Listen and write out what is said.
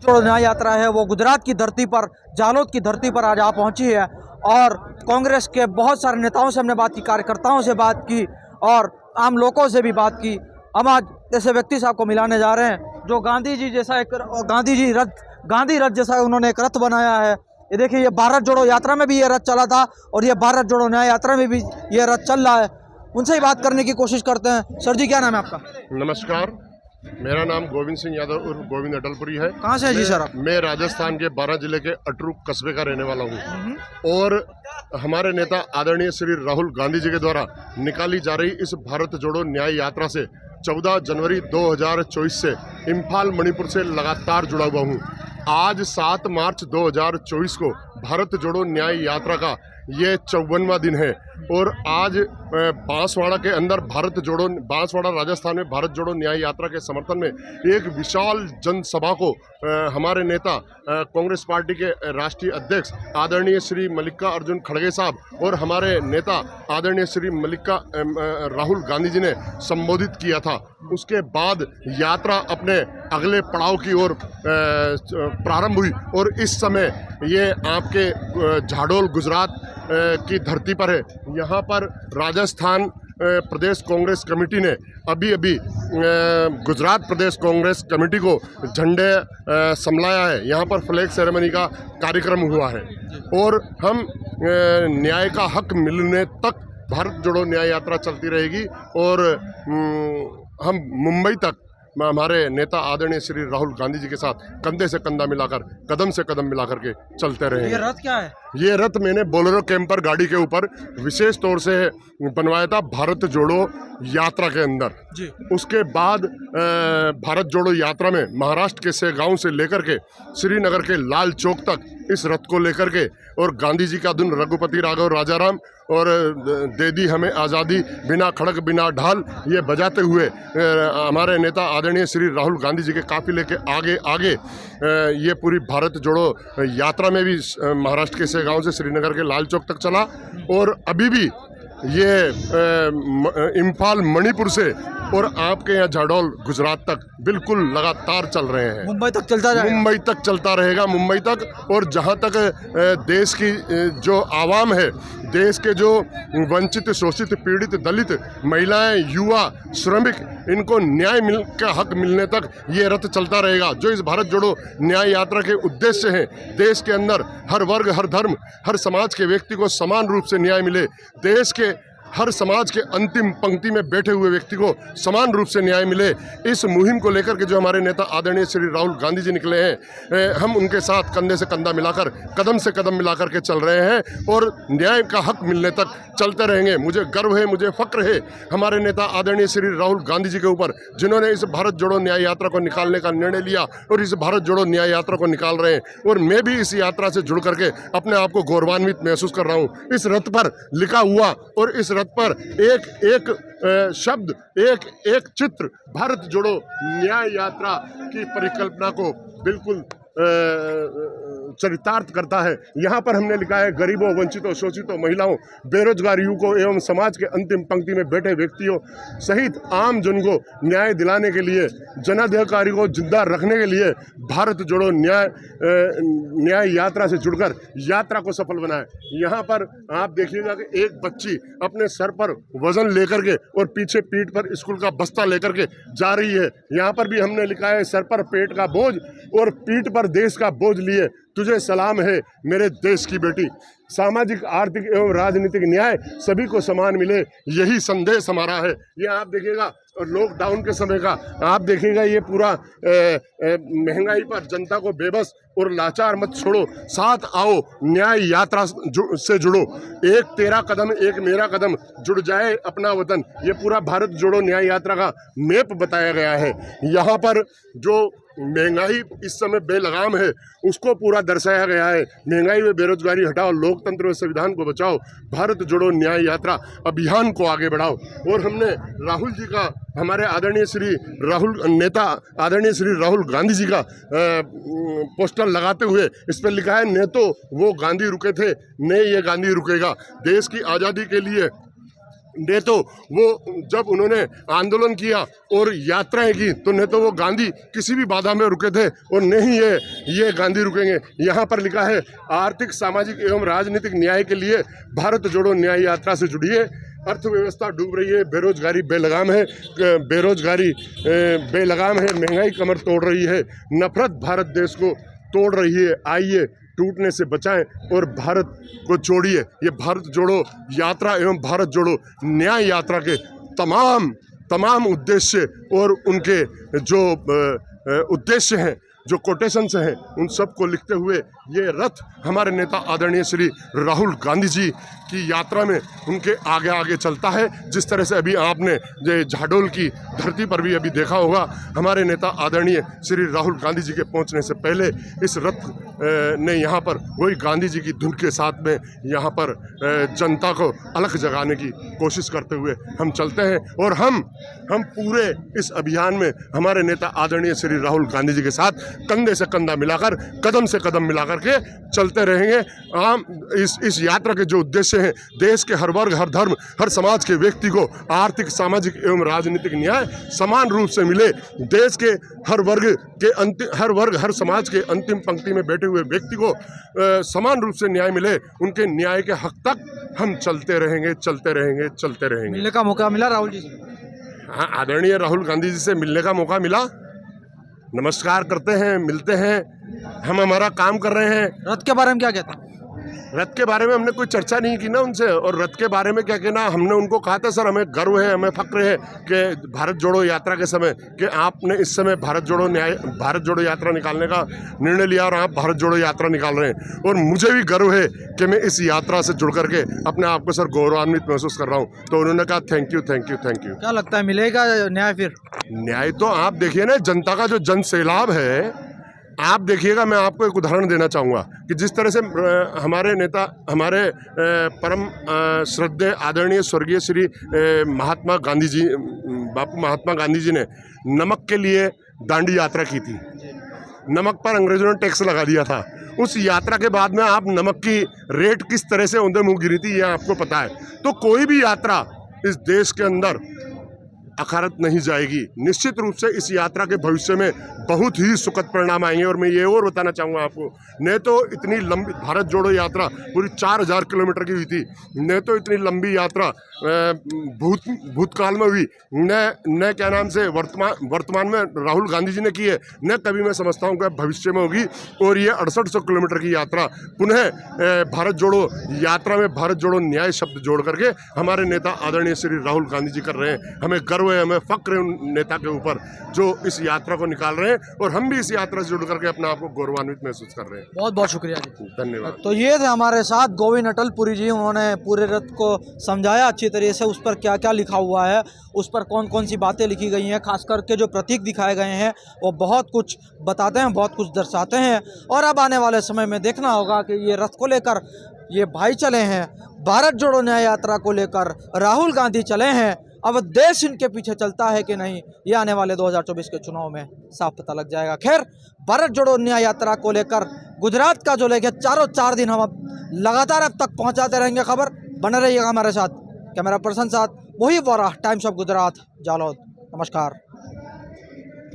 जोड़ो न्याय यात्रा है वो गुजरात की धरती पर, जालोद की धरती पर आज आ पहुंची है और कांग्रेस के बहुत सारे नेताओं से हमने बात की, कार्यकर्ताओं से बात की और आम लोगों से भी बात की। हम आज ऐसे व्यक्ति साहब को मिलाने जा रहे हैं जो गांधी जी जैसा एक गांधी रथ जैसा उन्होंने एक रथ बनाया है। ये देखिए, ये भारत जोड़ो यात्रा में भी ये रथ चला था और ये भारत जोड़ो न्याय यात्रा में भी ये रथ चल रहा है। उनसे ही बात करने की कोशिश करते हैं। सर जी, क्या नाम है आपका? नमस्कार, मेरा नाम गोविंद सिंह यादव उर्फ गोविंद अटलपुरी है। कहाँ से है जी सर आप? मैं राजस्थान के 12 जिले के अटरूक कस्बे का रहने वाला हूँ और हमारे नेता आदरणीय श्री राहुल गांधी जी के द्वारा निकाली जा रही इस भारत जोड़ो न्याय यात्रा से 14 जनवरी 2024 से इम्फाल मणिपुर से लगातार जुड़ा हुआ हूँ। आज 7 मार्च 2024 को भारत जोड़ो न्याय यात्रा का ये 54वां दिन है और आज बांसवाड़ा के अंदर बांसवाड़ा राजस्थान में भारत जोड़ो न्याय यात्रा के समर्थन में एक विशाल जनसभा को हमारे नेता कांग्रेस पार्टी के राष्ट्रीय अध्यक्ष आदरणीय श्री मल्लिकार्जुन खड़गे साहब और हमारे नेता आदरणीय श्री राहुल गांधी जी ने संबोधित किया था। उसके बाद यात्रा अपने अगले पड़ाव की ओर प्रारंभ हुई और इस समय ये आपके झाडोल गुजरात की धरती पर है। यहाँ पर राजस्थान प्रदेश कांग्रेस कमेटी ने अभी गुजरात प्रदेश कांग्रेस कमेटी को झंडे संभलाया है। यहाँ पर फ्लैग सेरेमनी का कार्यक्रम हुआ है और हम न्याय का हक मिलने तक भारत जोड़ो न्याय यात्रा चलती रहेगी और हम मुंबई तक हमारे नेता आदरणीय श्री राहुल गांधी जी के साथ कंधे से कंधा मिलाकर, कदम से कदम मिलाकर के चलते रहेंगे। ये रथ क्या है? ये रथ मैंने बोलेरो कैंपर गाड़ी के ऊपर विशेष तौर से बनवाया था भारत जोड़ो यात्रा के अंदर जी। उसके बाद भारत जोड़ो यात्रा में महाराष्ट्र के सेगांव से लेकर के श्रीनगर के लाल चौक तक इस रथ को लेकर के और गांधी जी का धुन रघुपति राघव राजाराम और दे दी हमें आज़ादी बिना खड़क बिना ढाल ये बजाते हुए हमारे नेता आदरणीय श्री राहुल गांधी जी के काफिले के आगे ये पूरी भारत जोड़ो यात्रा में भी महाराष्ट्र के सेगांव से श्रीनगर के लाल चौक तक चला और अभी भी ये इम्फाल मणिपुर से और आपके यहाँ झाडोल गुजरात तक बिल्कुल लगातार चल रहे हैं। मुंबई तक चलता जाएगा? मुंबई तक चलता रहेगा, मुंबई तक। और जहाँ तक देश की जो आवाम है, देश के जो वंचित शोषित पीड़ित दलित महिलाएं युवा श्रमिक इनको न्याय का हक मिलने तक ये रथ चलता रहेगा। जो इस भारत जोड़ो न्याय यात्रा के उद्देश्य हैं, देश के अंदर हर वर्ग हर धर्म हर समाज के व्यक्ति को समान रूप से न्याय मिले, देश के हर समाज के अंतिम पंक्ति में बैठे हुए व्यक्ति को समान रूप से न्याय मिले, इस मुहिम को लेकर के जो हमारे नेता आदरणीय श्री राहुल गांधी जी निकले हैं, हम उनके साथ कंधे से कंधा मिलाकर कदम से कदम मिलाकर के चल रहे हैं और न्याय का हक मिलने तक चलते रहेंगे। मुझे गर्व है, मुझे फक्र है हमारे नेता आदरणीय श्री राहुल गांधी जी के ऊपर, जिन्होंने इस भारत जोड़ो न्याय यात्रा को निकालने का निर्णय लिया और इस भारत जोड़ो न्याय यात्रा को निकाल रहे हैं और मैं भी इस यात्रा से जुड़ करके अपने आप को गौरवान्वित महसूस कर रहा हूँ। इस रथ पर लिखा हुआ और इस रथ पर एक शब्द एक चित्र भारत जोड़ो न्याय यात्रा की परिकल्पना को बिल्कुल चरितार्थ करता है। यहाँ पर हमने लिखा है गरीबों, वंचितों, शोषितों, महिलाओं, बेरोजगार युवकों एवं समाज के अंतिम पंक्ति में बैठे व्यक्तियों सहित आम जन को न्याय दिलाने के लिए, जनाधिकारी को जिंदा रखने के लिए भारत जोड़ो न्याय यात्रा से जुड़कर यात्रा को सफल बनाए। यहाँ पर आप देखिएगा कि एक बच्ची अपने सर पर वजन लेकर के और पीछे पीठ पर स्कूल का बस्ता लेकर के जा रही है। यहाँ पर भी हमने लिखा है सर पर पेट का बोझ और पीठ पर देश का बोझ लिए तुझे सलाम है मेरे देश की बेटी। सामाजिक आर्थिक एवं राजनीतिक न्याय सभी को समान मिले, यही संदेश हमारा है। ये आप देखिएगा और लॉकडाउन के समय का आप देखिएगा, ये पूरा महंगाई पर जनता को बेबस और लाचार मत छोड़ो, साथ आओ न्याय यात्रा से जुड़ो, एक तेरा कदम एक मेरा कदम जुड़ जाए अपना वतन। ये पूरा भारत जोड़ो न्याय यात्रा का मैप बताया गया है। यहाँ पर जो महंगाई इस समय बेलगाम है उसको पूरा दर्शाया गया है। महंगाई व बेरोजगारी हटाओ, लोकतंत्र व संविधान को बचाओ, भारत जोड़ो न्याय यात्रा अभियान को आगे बढ़ाओ। और हमने राहुल जी का, हमारे आदरणीय श्री राहुल गांधी जी का पोस्टर लगाते हुए इस पर लिखा है न तो वो गांधी रुके थे न ये गांधी रुकेगा। देश की आज़ादी के लिए ने तो वो जब उन्होंने आंदोलन किया और यात्राएं की तो न तो वो गांधी किसी भी बाधा में रुके थे और न ही ये गांधी रुकेंगे। यहाँ पर लिखा है आर्थिक सामाजिक एवं राजनीतिक न्याय के लिए भारत जोड़ो न्याय यात्रा से जुड़िए। अर्थव्यवस्था डूब रही है, बेरोजगारी बेलगाम है, महंगाई कमर तोड़ रही है, नफरत भारत देश को तोड़ रही है। आइए टूटने से बचाएं और भारत को जोड़िए। ये भारत जोड़ो यात्रा एवं भारत जोड़ो न्याय यात्रा के तमाम उद्देश्य और उनके जो उद्देश्य हैं, जो कोटेशंस हैं, उन सब को लिखते हुए ये रथ हमारे नेता आदरणीय श्री राहुल गांधी जी की यात्रा में उनके आगे आगे चलता है। जिस तरह से अभी आपने झाडोल की धरती पर भी अभी देखा होगा, हमारे नेता आदरणीय श्री राहुल गांधी जी के पहुंचने से पहले इस रथ ने यहाँ पर वही गांधी जी की धुन के साथ में यहाँ पर जनता को अलख जगाने की कोशिश करते हुए हम चलते हैं और हम पूरे इस अभियान में हमारे नेता आदरणीय श्री राहुल गांधी जी के साथ कंधे से कंधा मिलाकर, कदम से कदम मिलाकर के चलते रहेंगे। इस यात्रा के जो उद्देश्य हैं, देश के हर वर्ग, हर धर्म, हर समाज के व्यक्ति को आर्थिक, सामाजिक एवं राजनीतिक न्याय समान रूप से मिले। देश के हर वर्ग, हर समाज के अंतिम पंक्ति में बैठे हुए व्यक्ति को समान रूप से न्याय मिले। उनके न्याय के हक तक हम चलते रहेंगे। मिलने का मौका मिला राहुल जी से? हाँ, आदरणीय राहुल गांधी जी से मिलने का मौका मिला। नमस्कार करते हैं, मिलते हैं, हम हमारा काम कर रहे हैं। रथ के बारे में क्या कहते हैं? रथ के बारे में हमने कोई चर्चा नहीं की ना उनसे, और रथ के बारे में क्या कहना, हमने उनको कहा था सर हमें गर्व है, हमें फक्र है कि भारत जोड़ो यात्रा के समय कि आपने इस समय भारत जोड़ो यात्रा निकालने का निर्णय लिया और आप भारत जोड़ो यात्रा निकाल रहे हैं, और मुझे भी गर्व है कि मैं इस यात्रा से जुड़ करके अपने आप को सर गौरवान्वित महसूस कर रहा हूँ। तो उन्होंने कहा थैंक यू। क्या लगता है मिलेगा न्याय? फिर न्याय तो आप देखिए ना, जनता का जो जन सैलाब है आप देखिएगा। मैं आपको एक उदाहरण देना चाहूँगा कि जिस तरह से हमारे नेता, हमारे परम श्रद्धेय आदरणीय स्वर्गीय श्री महात्मा गांधी जी ने नमक के लिए दांडी यात्रा की थी। नमक पर अंग्रेजों ने टैक्स लगा दिया था। उस यात्रा के बाद में आप नमक की रेट किस तरह से औंधे मुँह गिरी थी, ये आपको पता है। तो कोई भी यात्रा इस देश के अंदर अखारत नहीं जाएगी। निश्चित रूप से इस यात्रा के भविष्य में बहुत ही सुखद परिणाम आएंगे। और मैं ये और बताना चाहूँगा आपको, न तो इतनी लंबी भारत जोड़ो यात्रा पूरी 4000 किलोमीटर की हुई थी, न तो इतनी लंबी यात्रा भूतकाल में हुई, न क्या नाम से वर्तमान में राहुल गांधी जी ने की है, न कभी मैं समझता हूँ कि भविष्य में होगी। और ये 6800 किलोमीटर की यात्रा पुनः भारत जोड़ो यात्रा में भारत जोड़ो न्याय शब्द जोड़ करके हमारे नेता आदरणीय श्री राहुल गांधी जी कर रहे हैं। हमें गर्व है, हमें फक्र है उन नेता के ऊपर जो इस यात्रा को निकाल रहे हैं, और हम भी इस यात्रा से जुड़ करके अपने आप को गौरवान्वित महसूस कर रहे हैं। बहुत बहुत शुक्रिया जी, धन्यवाद। तो ये थे हमारे साथ गोविंद अटलपुरी जी। उन्होंने पूरे रथ को समझाया अच्छी तरीके से, उस पर क्या क्या लिखा हुआ है, उस पर कौन कौन सी बातें लिखी गई हैं, खास करके जो प्रतीक दिखाए गए हैं वो बहुत कुछ बताते हैं, बहुत कुछ दर्शाते हैं। और अब आने वाले समय में देखना होगा कि ये रथ को लेकर ये भाई चले हैं, भारत जोड़ो न्याय यात्रा को लेकर राहुल गांधी चले हैं। अब देश इनके पीछे चलता है कि नहीं, ये आने वाले 2024 के चुनाव में साफ पता लग जाएगा। खैर, भारत जोड़ो न्याय यात्रा को लेकर गुजरात का जो लेके चारों 4 दिन हम अब लगातार अब तक पहुंचाते रहेंगे खबर। बने रहिएगा हमारे साथ। कैमरा पर्सन साथ मोहिब वोरा, टाइम्स ऑफ गुजरात, जालौद। नमस्कार।